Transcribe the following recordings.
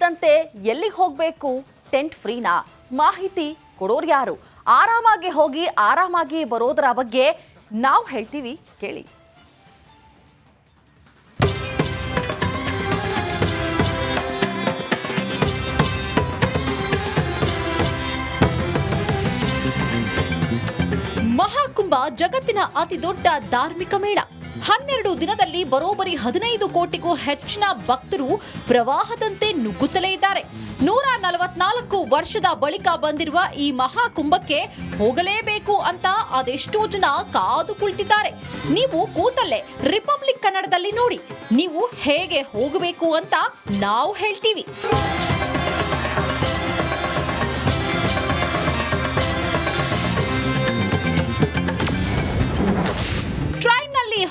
ಇದ್ದಂತೆ ಎಲ್ಲಿಗೆ ಹೋಗಬೇಕು? ಟೆಂಟ್ ಫ್ರೀನಾ? ಮಾಹಿತಿ ಕೊಡೋರು ಯಾರು? ಆರಾಮಾಗಿ ಹೋಗಿ ಆರಾಮಾಗಿ ಬರೋದರ ಬಗ್ಗೆ ನಾವು ಹೇಳ್ತೀವಿ, ಕೇಳಿ. ಮಹಾಕುಂಭ ಜಗತ್ತಿನ ಅತಿ ದೊಡ್ಡ ಧಾರ್ಮಿಕ ಮೇಳ. 12 ದಿನದಲ್ಲಿ ಬರೋಬ್ಬರಿ 15 ಕೋಟಿಗೂ ಹೆಚ್ಚಿನ ಭಕ್ತರು ಪ್ರವಾಹದಂತೆ ನುಗ್ಗುತ್ತಲೇ ಇದ್ದಾರೆ. 144 ವರ್ಷದ ಬಳಿಕ ಬಂದಿರುವ ಈ ಮಹಾಕುಂಭಕ್ಕೆ ಹೋಗಲೇಬೇಕು ಅಂತ ಅದೆಷ್ಟೋ ಜನ ಕಾದು ಕುಳಿತಿದ್ದಾರೆ. ನೀವು ಕೂತಲ್ಲೇ ರಿಪಬ್ಲಿಕ್ ಕನ್ನಡದಲ್ಲಿ ನೋಡಿ. ನೀವು ಹೇಗೆ ಹೋಗಬೇಕು ಅಂತ ನಾವು ಹೇಳ್ತೀವಿ.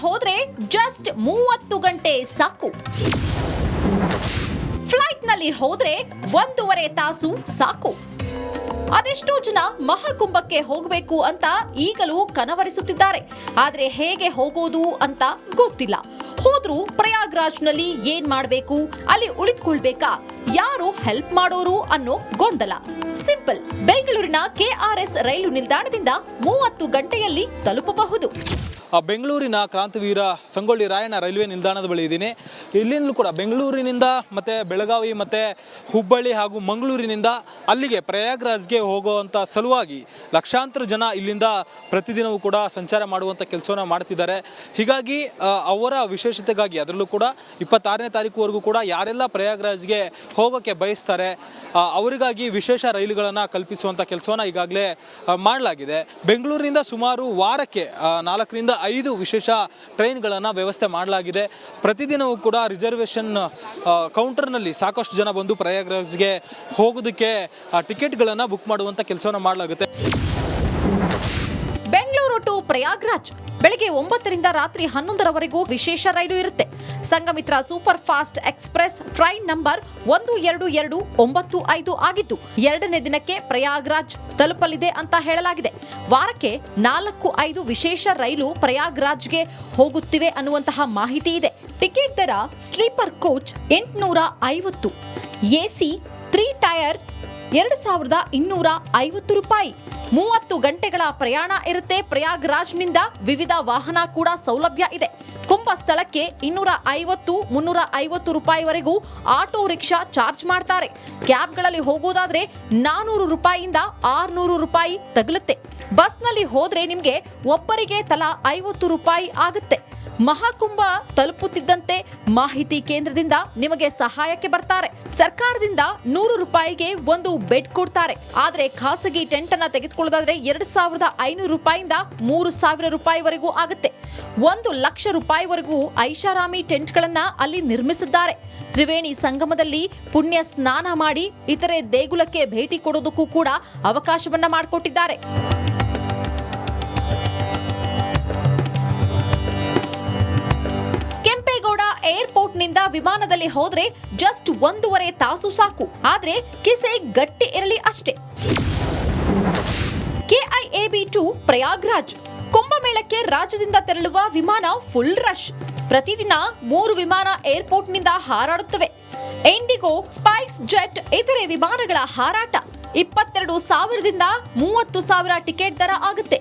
ಹೋದ್ರೆ ಜಸ್ಟ್ 30 ಗಂಟೆ ಸಾಕು. ಫ್ಲೈಟ್ ನಲ್ಲಿ ಹೋದ್ರೆ 1.5 ತಾಸು ಸಾಕು. ಅದೆಷ್ಟೋ ಜನ ಮಹಾಕುಂಭಕ್ಕೆ ಹೋಗಬೇಕು ಅಂತ ಈಗಲೂ ಕನವರಿಸುತ್ತಿದ್ದಾರೆ. ಆದ್ರೆ ಹೇಗೆ ಹೋಗೋದು ಅಂತ ಗೊತ್ತಿಲ್ಲ. ಹೋದ್ರೂ ಪ್ರಯಾಗ್ರಾಜ್ನಲ್ಲಿ ಏನ್ ಮಾಡಬೇಕು, ಅಲ್ಲಿ ಉಳಿದುಕೊಳ್ಬೇಕಾ, ಯಾರು ಹೆಲ್ಪ್ ಮಾಡೋರು ಅನ್ನೋ ಗೊಂದಲ. ಸಿಂಪಲ್, ಬೆಂಗಳೂರಿನ ಕೆಆರ್ಎಸ್ ರೈಲು ನಿಲ್ದಾಣದಿಂದ 30 ಗಂಟೆಯಲ್ಲಿ ತಲುಪಬಹುದು. ಬೆಂಗಳೂರಿನ ಕ್ರಾಂತಿವೀರ ಸಂಗೊಳ್ಳಿ ರಾಯಣ್ಣ ರೈಲ್ವೆ ನಿಲ್ದಾಣದ ಬಳಿ ಇದ್ದೀನಿ. ಇಲ್ಲಿಂದಲೂ ಕೂಡ ಬೆಂಗಳೂರಿನಿಂದ ಮತ್ತು ಬೆಳಗಾವಿ ಮತ್ತು ಹುಬ್ಬಳ್ಳಿ ಹಾಗೂ ಮಂಗಳೂರಿನಿಂದ ಅಲ್ಲಿಗೆ ಪ್ರಯಾಗ್ರಾಜ್ಗೆ ಹೋಗುವಂಥ ಸಲುವಾಗಿ ಲಕ್ಷಾಂತರ ಜನ ಇಲ್ಲಿಂದ ಪ್ರತಿದಿನವೂ ಕೂಡ ಸಂಚಾರ ಮಾಡುವಂಥ ಕೆಲಸವನ್ನು ಮಾಡ್ತಿದ್ದಾರೆ. ಹೀಗಾಗಿ ಅವರ ವಿಶೇಷತೆಗಾಗಿ ಅದರಲ್ಲೂ ಕೂಡ 26ನೇ ತಾರೀಕುವರೆಗೂ ಕೂಡ ಯಾರೆಲ್ಲ ಪ್ರಯಾಗ್ರಾಜ್ಗೆ ಹೋಗೋಕ್ಕೆ ಬಯಸ್ತಾರೆ ಅವರಿಗಾಗಿ ವಿಶೇಷ ರೈಲುಗಳನ್ನು ಕಲ್ಪಿಸುವಂಥ ಕೆಲಸವನ್ನು ಈಗಾಗಲೇ ಮಾಡಲಾಗಿದೆ. ಬೆಂಗಳೂರಿನಿಂದ ಸುಮಾರು ವಾರಕ್ಕೆ 4ರಿಂದ 5 ವಿಶೇಷ ಟ್ರೈನ್ಗಳನ್ನು ವ್ಯವಸ್ಥೆ ಮಾಡಲಾಗಿದೆ. ಪ್ರತಿದಿನವೂ ಕೂಡ ರಿಸರ್ವೇಷನ್ ಕೌಂಟರ್ನಲ್ಲಿ ಸಾಕಷ್ಟು ಜನ ಬಂದು ಪ್ರಯಾಗ್ರಾಜ್ಗೆ ಹೋಗೋದಕ್ಕೆ ಟಿಕೆಟ್ಗಳನ್ನು ಬುಕ್ ಮಾಡುವಂಥ ಕೆಲಸವನ್ನು ಮಾಡಲಾಗುತ್ತೆ. ಬೆಂಗಳೂರು ಟು ಪ್ರಯಾಗ್ರಾಜ್ ಬೆಳಗ್ಗೆ 9ರಿಂದ ರಾತ್ರಿ 11ರವರೆಗೂ ವಿಶೇಷ ರೈಲು ಇರುತ್ತೆ. Sanghamitra super fast express train number 12295 ಆಗಿದ್ದು 2ನೇ ದಿನಕ್ಕೆ ಪ್ರಯಾಗ್ರಾಜ್ ತಲುಪಲಿದೆ ಅಂತ ಹೇಳಲಾಗಿದೆ. ವಾರಕ್ಕೆ 4-5 ವಿಶೇಷ ರೈಲು ಪ್ರಯಾಗ್ರಾಜ್ಗೆ ಹೋಗುತ್ತಿವೆ ಅನ್ನುವಂತಹ ಮಾಹಿತಿ ಇದೆ. ಟಿಕೆಟ್ ದರ ಸ್ಲೀಪರ್ ಕೋಚ್ 850, ಎಸಿ 3 ಟೈರ್ 2250 ರೂಪಾಯಿ. 30 ಗಂಟೆಗಳ ಪ್ರಯಾಣ ಇರುತ್ತೆ. ಪ್ರಯಾಗ್ರಾಜ್ನಿಂದ ವಿವಿಧ ವಾಹನ ಕೂಡ ಸೌಲಭ್ಯ ಇದೆ. ಕುಂಭ ಸ್ಥಳಕ್ಕೆ 250-350 ರೂಪಾಯಿವರೆಗೂ ಆಟೋ ರಿಕ್ಷಾ ಚಾರ್ಜ್ ಮಾಡ್ತಾರೆ. ಕ್ಯಾಬ್ಗಳಲ್ಲಿ ಹೋಗೋದಾದ್ರೆ 400 ರೂಪಾಯಿಯಿಂದ 600 ರೂಪಾಯಿ ತಗಲುತ್ತೆ. ಬಸ್ನಲ್ಲಿ ಹೋದ್ರೆ ನಿಮ್ಗೆ ಒಬ್ಬರಿಗೆ ತಲಾ 50 ರೂಪಾಯಿ ಆಗುತ್ತೆ. ಮಹಾಕುಂಭ ತಲುಪುತ್ತಿದ್ದಂತೆ ಮಾಹಿತಿ ಕೇಂದ್ರದಿಂದ ನಿಮಗೆ ಸಹಾಯಕ್ಕೆ ಬರ್ತಾರೆ. ಸರ್ಕಾರದಿಂದ 100 ರೂಪಾಯಿಗೆ ಒಂದು ಬೆಡ್ ಕೊಡ್ತಾರೆ. ಆದ್ರೆ ಖಾಸಗಿ ಟೆಂಟ್ ಅನ್ನ ತೆಗೆದುಕೊಳ್ಳೋದಾದ್ರೆ 2500 ರೂಪಾಯಿಯಿಂದ 3000 ರೂಪಾಯಿವರೆಗೂ ಆಗುತ್ತೆ. 1 ಲಕ್ಷ ರೂಪಾಯಿವರೆಗೂ ಐಷಾರಾಮಿ ಟೆಂಟ್ಗಳನ್ನ ಅಲ್ಲಿ ನಿರ್ಮಿಸಿದ್ದಾರೆ. ತ್ರಿವೇಣಿ ಸಂಗಮದಲ್ಲಿ ಪುಣ್ಯ ಸ್ನಾನ ಮಾಡಿ ಇತರೆ ದೇಗುಲಕ್ಕೆ ಭೇಟಿ ಕೊಡೋದಕ್ಕೂ ಕೂಡ ಅವಕಾಶವನ್ನ ಮಾಡಿಕೊಟ್ಟಿದ್ದಾರೆ. ಏರ್ಪೋರ್ಟ್ ನಿಂದ ವಿಮಾನದಲ್ಲಿ ಹೋದ್ರೆ ಜಸ್ಟ್ 1.5 ತಾಸು ಸಾಕು. ಆದ್ರೆ ಕಿಸೆ ಗಟ್ಟಿ ಇರಲಿ ಅಷ್ಟೇ. KIAB ಟು ಪ್ರಯಾಗ್ರಾಜ್ ಕುಂಭಮೇಳಕ್ಕೆ ರಾಜ್ಯದಿಂದ ತೆರಳುವ ವಿಮಾನ ಫುಲ್ ರಶ್. ಪ್ರತಿದಿನ 3 ವಿಮಾನ ಏರ್ಪೋರ್ಟ್ ನಿಂದ ಹಾರಾಡುತ್ತವೆ. ಇಂಡಿಗೋ, ಸ್ಪೈಸ್ ಜೆಟ್ ಇತರೆ ವಿಮಾನಗಳ ಹಾರಾಟ 22,000ದಿಂದ 30,000 ಟಿಕೆಟ್ ದರ ಆಗುತ್ತೆ.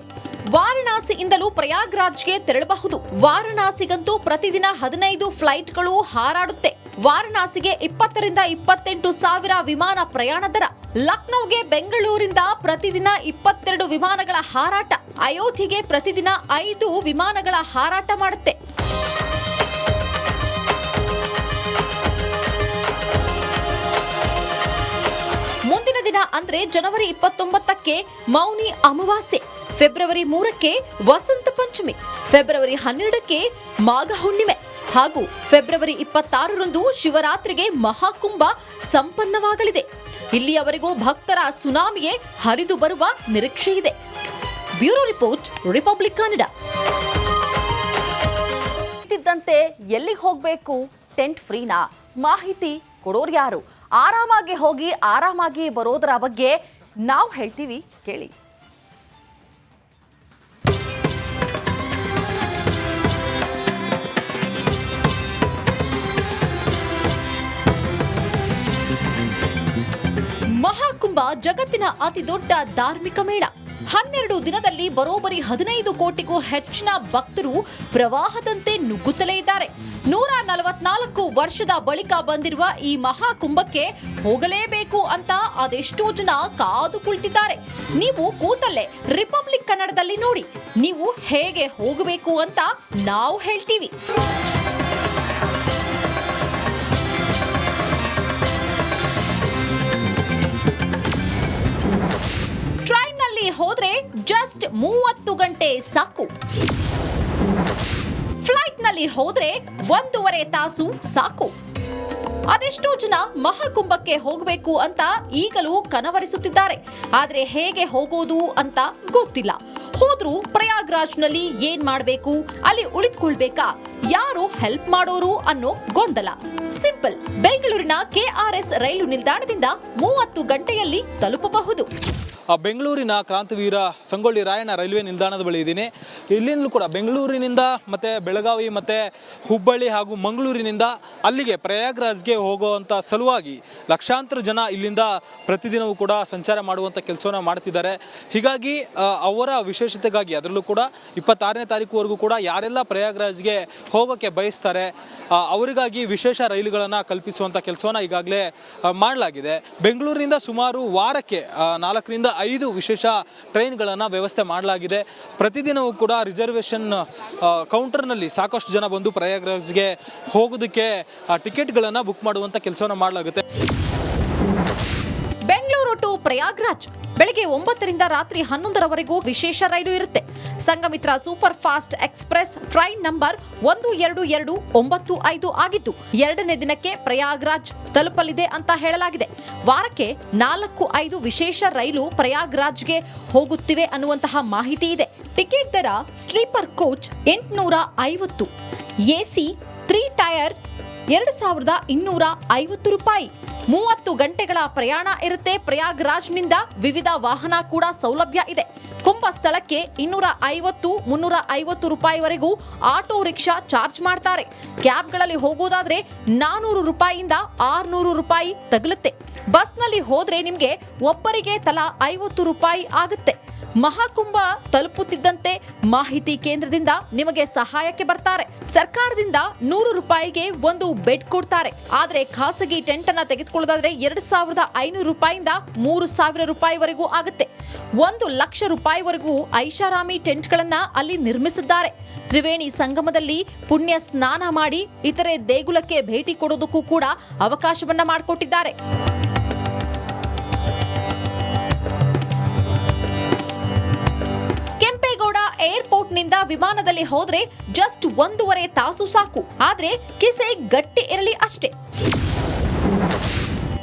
ವಾರಣಾಸಿಯಿಂದಲೂ ಪ್ರಯಾಗ್ರಾಜ್ಗೆ ತೆರಳಬಹುದು. ವಾರಣಾಸಿಗಂತೂ ಪ್ರತಿದಿನ 15 ಫ್ಲೈಟ್ಗಳು ಹಾರಾಡುತ್ತೆ. ವಾರಣಾಸಿಗೆ 20ರಿಂದ 28,000 ವಿಮಾನ ಪ್ರಯಾಣ ದರ. ಲಕ್ನೋಗೆ ಬೆಂಗಳೂರಿಂದ ಪ್ರತಿದಿನ 22 ವಿಮಾನಗಳ ಹಾರಾಟ. ಅಯೋಧ್ಯೆಗೆ ಪ್ರತಿದಿನ 5 ವಿಮಾನಗಳ ಹಾರಾಟ ಮಾಡುತ್ತೆ. ಮುಂದಿನ ದಿನ ಅಂದ್ರೆ ಜನವರಿ 29ಕ್ಕೆ ಮೌನಿ ಅಮಾವಾಸ್ಯೆ, ಫೆಬ್ರವರಿ 3ಕ್ಕೆ ವಸಂತ ಪಂಚಮಿ, ಫೆಬ್ರವರಿ 12ಕ್ಕೆ ಮಾಘ ಹುಣ್ಣಿಮೆ ಹಾಗೂ ಫೆಬ್ರವರಿ 26ರಂದು ಶಿವರಾತ್ರಿಗೆ ಮಹಾಕುಂಭ ಸಂಪನ್ನವಾಗಲಿದೆ. ಇಲ್ಲಿಯವರೆಗೂ ಭಕ್ತರ ಸುನಾಮಿಯೇ ಹರಿದು ಬರುವ ನಿರೀಕ್ಷೆ ಇದೆ. Bureau report, republic Kannada. ಇದ್ದಂತೆ ಎಲ್ಲಿಗೆ ಹೋಗಬೇಕು? ಟೆಂಟ್ ಫ್ರೀನಾ? ಮಾಹಿತಿ ಕೊಡೋರು ಯಾರು? ಆರಾಮಾಗಿ ಹೋಗಿ ಆರಾಮಾಗಿ ಬರೋದರ ಬಗ್ಗೆ ನಾವು ಹೇಳ್ತೀವಿ, ಕೇಳಿ. ಮಹಾಕುಂಭ ಜಗತ್ತಿನ ಅತಿದೊಡ್ಡ ಧಾರ್ಮಿಕ ಮೇಳ. 12 ದಿನದಲ್ಲಿ ಬರೋಬ್ಬರಿ 15 ಕೋಟಿಗೂ ಹೆಚ್ಚಿನ ಭಕ್ತರು ಪ್ರವಾಹದಂತೆ ನುಗ್ಗುತ್ತಲೇ ಇದ್ದಾರೆ. 144 ವರ್ಷದ ಬಳಿಕ ಬಂದಿರುವ ಈ ಮಹಾಕುಂಭಕ್ಕೆ ಹೋಗಲೇಬೇಕು ಅಂತ ಅದೆಷ್ಟೋ ಜನ ಕಾದು ಕುಳಿತಿದ್ದಾರೆ. ನೀವು ಕೂತಲ್ಲೇ ರಿಪಬ್ಲಿಕ್ ಕನ್ನಡದಲ್ಲಿ ನೋಡಿ, ನೀವು ಹೇಗೆ ಹೋಗಬೇಕು ಅಂತ ನಾವು ಹೇಳ್ತೀವಿ. ಹೋದ್ರೆ ಜಸ್ಟ್ 30 ಗಂಟೆ ಸಾಕು. ಫ್ಲೈಟ್ ನಲ್ಲಿ ಹೋದ್ರೆ 1.5 ತಾಸು ಸಾಕು. ಅದೆಷ್ಟೋ ಜನ ಮಹಾಕುಂಭಕ್ಕೆ ಹೋಗಬೇಕು ಅಂತ ಈಗಲೂ ಕನವರಿಸುತ್ತಿದ್ದಾರೆ. ಆದ್ರೆ ಹೇಗೆ ಹೋಗೋದು ಅಂತ ಗೊತ್ತಿಲ್ಲ. ಹೋದ್ರೂ ಪ್ರಯಾಗ್ರಾಜ್ನಲ್ಲಿ ಏನ್ ಮಾಡಬೇಕು, ಅಲ್ಲಿ ಉಳಿದುಕೊಳ್ಬೇಕಾ, ಯಾರು ಹೆಲ್ಪ್ ಮಾಡೋರು ಅನ್ನೋ ಗೊಂದಲ. ಸಿಂಪಲ್, ಬೆಂಗಳೂರಿನ KRS ರೈಲು ನಿಲ್ದಾಣದಿಂದ 30 ಗಂಟೆಯಲ್ಲಿ ತಲುಪಬಹುದು. ಬೆಂಗಳೂರಿನ ಕ್ರಾಂತಿವೀರ ಸಂಗೊಳ್ಳಿ ರಾಯಣ್ಣ ರೈಲ್ವೆ ನಿಲ್ದಾಣದ ಬಳಿ ಇದ್ದೀನಿ. ಇಲ್ಲಿಂದಲೂ ಕೂಡ ಬೆಂಗಳೂರಿನಿಂದ ಮತ್ತು ಬೆಳಗಾವಿ ಮತ್ತು ಹುಬ್ಬಳ್ಳಿ ಹಾಗೂ ಮಂಗಳೂರಿನಿಂದ ಅಲ್ಲಿಗೆ ಪ್ರಯಾಗ್ರಾಜ್ಗೆ ಹೋಗುವಂಥ ಸಲುವಾಗಿ ಲಕ್ಷಾಂತರ ಜನ ಇಲ್ಲಿಂದ ಪ್ರತಿದಿನವೂ ಕೂಡ ಸಂಚಾರ ಮಾಡುವಂಥ ಕೆಲಸವನ್ನು ಮಾಡ್ತಿದ್ದಾರೆ. ಹೀಗಾಗಿ ಅವರ ವಿಶೇಷತೆಗಾಗಿ ಅದರಲ್ಲೂ ಕೂಡ 26ನೇ ತಾರೀಕುವರೆಗೂ ಕೂಡ ಯಾರೆಲ್ಲ ಪ್ರಯಾಗ್ರಾಜ್ಗೆ ಹೋಗೋಕ್ಕೆ ಬಯಸ್ತಾರೆ ಅವರಿಗಾಗಿ ವಿಶೇಷ ರೈಲುಗಳನ್ನು ಕಲ್ಪಿಸುವಂಥ ಕೆಲಸವನ್ನು ಈಗಾಗಲೇ ಮಾಡಲಾಗಿದೆ. ಬೆಂಗಳೂರಿನಿಂದ ಸುಮಾರು ವಾರಕ್ಕೆ 4ರಿಂದ 5 ವಿಶೇಷ ಟ್ರೈನ್ಗಳನ್ನು ವ್ಯವಸ್ಥೆ ಮಾಡಲಾಗಿದೆ. ಪ್ರತಿದಿನವೂ ಕೂಡ ರಿಸರ್ವೇಷನ್ ಕೌಂಟರ್ನಲ್ಲಿ ಸಾಕಷ್ಟು ಜನ ಬಂದು ಪ್ರಯಾಗ್ರಾಜ್ಗೆ ಹೋಗೋದಕ್ಕೆ ಟಿಕೆಟ್ಗಳನ್ನು ಬುಕ್ ಮಾಡುವಂಥ ಕೆಲಸವನ್ನು ಮಾಡಲಾಗುತ್ತೆ. ಬೆಂಗಳೂರು ಟು ಪ್ರಯಾಗ್ರಾಜ್ ಬೆಳಗ್ಗೆ 9ರಿಂದ ರಾತ್ರಿ 11ರವರೆಗೂ ವಿಶೇಷ ರೈಲು ಇರುತ್ತೆ. Sanghamitra super fast express train number 12295 ಆಗಿದ್ದು 2ನೇ ದಿನಕ್ಕೆ ಪ್ರಯಾಗ್ರಾಜ್ ತಲುಪಲಿದೆ ಅಂತ ಹೇಳಲಾಗಿದೆ. ವಾರಕ್ಕೆ 4-5 ವಿಶೇಷ ರೈಲು ಪ್ರಯಾಗ್ರಾಜ್ಗೆ ಹೋಗುತ್ತಿವೆ ಅನ್ನುವಂತಹ ಮಾಹಿತಿ ಇದೆ. ಟಿಕೆಟ್ ದರ ಸ್ಲೀಪರ್ ಕೋಚ್ 850, AC 3 ಟೈರ್ 2250 ರೂಪಾಯಿ. 30 ಗಂಟೆಗಳ ಪ್ರಯಾಣ ಇರುತ್ತೆ. ಪ್ರಯಾಗ್ರಾಜ್ನಿಂದ ವಿವಿಧ ವಾಹನ ಕೂಡ ಸೌಲಭ್ಯ ಇದೆ. ಕುಂಭ ಸ್ಥಳಕ್ಕೆ 250-350 ರೂಪಾಯಿವರೆಗೂ ಆಟೋ ರಿಕ್ಷಾ ಚಾರ್ಜ್ ಮಾಡ್ತಾರೆ. ಕ್ಯಾಬ್ಗಳಲ್ಲಿ ಹೋಗೋದಾದ್ರೆ 400 ರೂಪಾಯಿಯಿಂದ 600 ರೂಪಾಯಿ ತಗುಲುತ್ತೆ. ಬಸ್ನಲ್ಲಿ ಹೋದ್ರೆ ನಿಮ್ಗೆ ಒಬ್ಬರಿಗೆ ತಲಾ 50 ರೂಪಾಯಿ ಆಗುತ್ತೆ. ಮಹಾಕುಂಭ ತಲುಪುತ್ತಿದ್ದಂತೆ ಮಾಹಿತಿ ಕೇಂದ್ರದಿಂದ ನಿಮಗೆ ಸಹಾಯಕ್ಕೆ ಬರ್ತಾರೆ. ಸರ್ಕಾರದಿಂದ 100 ರೂಪಾಯಿಗೆ ಒಂದು ಬೆಡ್ ಕೊಡ್ತಾರೆ. ಆದ್ರೆ ಖಾಸಗಿ ಟೆಂಟ್ ಅನ್ನ ತೆಗೆದುಕೊಳ್ಳೋದಾದ್ರೆ 2500 ರೂಪಾಯಿಂದ 3000 ರೂಪಾಯಿವರೆಗೂ ಆಗುತ್ತೆ. 1 ಲಕ್ಷ ರೂಪಾಯಿವರೆಗೂ ಐಷಾರಾಮಿ ಟೆಂಟ್ಗಳನ್ನ ಅಲ್ಲಿ ನಿರ್ಮಿಸಿದ್ದಾರೆ. ತ್ರಿವೇಣಿ ಸಂಗಮದಲ್ಲಿ ಪುಣ್ಯ ಸ್ನಾನ ಮಾಡಿ ಇತರೆ ದೇಗುಲಕ್ಕೆ ಭೇಟಿ ಕೊಡೋದಕ್ಕೂ ಕೂಡ ಅವಕಾಶವನ್ನ ಮಾಡಿಕೊಟ್ಟಿದ್ದಾರೆ. ಏರ್ಪೋರ್ಟ್ನಿಂದ ವಿಮಾನದಲ್ಲಿ ಹೋದ್ರೆ ಜಸ್ಟ್ 1.5 ತಾಸು ಸಾಕು. ಆದ್ರೆ ಕಿಸೆ ಗಟ್ಟಿ ಇರಲಿ ಅಷ್ಟೇ.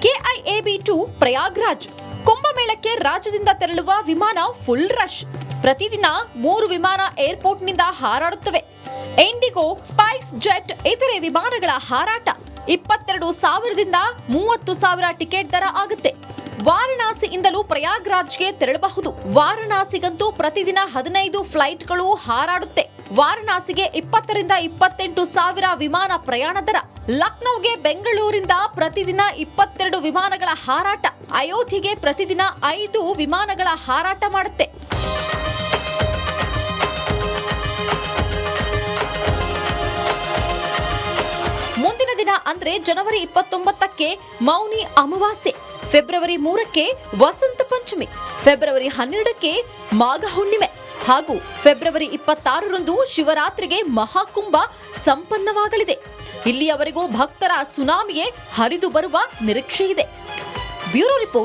KIAB-2 ಪ್ರಯಾಗ್ರಾಜ್ ಕುಂಭಮೇಳಕ್ಕೆ ರಾಜ್ಯದಿಂದ ತೆರಳುವ ವಿಮಾನ ಫುಲ್ ರಶ್. ಪ್ರತಿದಿನ 3 ವಿಮಾನ ಏರ್ಪೋರ್ಟ್ನಿಂದ ಹಾರಾಡುತ್ತವೆ. ಇಂಡಿಗೋ, ಸ್ಪೈಸ್ ಜೆಟ್ ಇತರೆ ವಿಮಾನಗಳ ಹಾರಾಟ 22,000ದಿಂದ 30,000 ಟಿಕೆಟ್ ದರ ಆಗುತ್ತೆ. ವಾರಣಾಸಿಯಿಂದಲೂ ಪ್ರಯಾಗ್ರಾಜ್ಗೆ ತೆರಳಬಹುದು. ವಾರಣಾಸಿಗಂತೂ ಪ್ರತಿದಿನ 15 ಫ್ಲೈಟ್ಗಳು ಹಾರಾಡುತ್ತೆ. ವಾರಣಾಸಿಗೆ 20ರಿಂದ 28,000 ವಿಮಾನ ಪ್ರಯಾಣ ದರ. ಲಕ್ನೋಗೆ ಬೆಂಗಳೂರಿಂದ ಪ್ರತಿದಿನ 22 ವಿಮಾನಗಳ ಹಾರಾಟ. ಅಯೋಧ್ಯೆಗೆ ಪ್ರತಿದಿನ 5 ವಿಮಾನಗಳ ಹಾರಾಟ ಮಾಡುತ್ತೆ. ಮುಂದಿನ ದಿನ ಅಂದ್ರೆ ಜನವರಿ 29ಕ್ಕೆ ಮೌನಿ ಅಮಾವಾಸ್ಯೆ, ಫೆಬ್ರವರಿ 3ಕ್ಕೆ ವಸಂತ ಪಂಚಮಿ, ಫೆಬ್ರವರಿ 12ಕ್ಕೆ ಮಾಘ ಹುಣ್ಣಿಮೆ ಹಾಗೂ ಫೆಬ್ರವರಿ 26ರಂದು ಶಿವರಾತ್ರಿಗೆ ಮಹಾಕುಂಭ ಸಂಪನ್ನವಾಗಲಿದೆ. ಇಲ್ಲಿಯವರೆಗೂ ಭಕ್ತರ ಸುನಾಮಿಯೇ ಹರಿದು ಬರುವ ನಿರೀಕ್ಷೆ ಇದೆ. Bureau report.